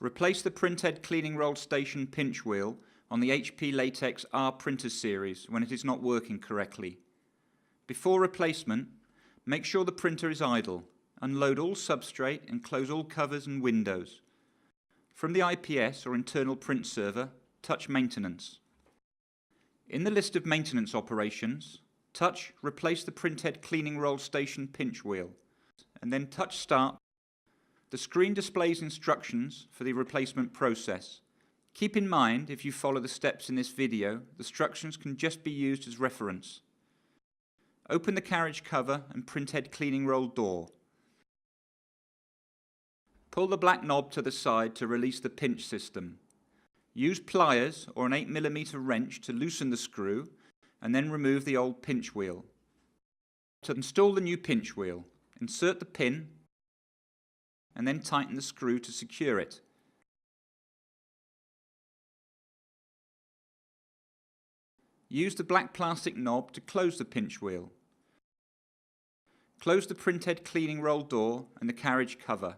Replace the Printhead cleaning roll station pinch wheel on the HP Latex R printer series when it is not working correctly. Before replacement, make sure the printer is idle. Unload all substrate and close all covers and windows. From the IPS or internal print server, touch Maintenance. In the list of maintenance operations, touch Replace the Printhead cleaning roll station pinch wheel, and then touch Start. The screen displays instructions for the replacement process. Keep in mind, if you follow the steps in this video, the instructions can just be used as reference. Open the carriage cover and printhead cleaning roll door. Pull the black knob to the side to release the pinch system. Use pliers or an 8mm wrench to loosen the screw and then remove the old pinch wheel. To install the new pinch wheel, insert the pin and then tighten the screw to secure it. Use the black plastic knob to close the pinch wheel. Close the printhead cleaning roll door and the carriage cover.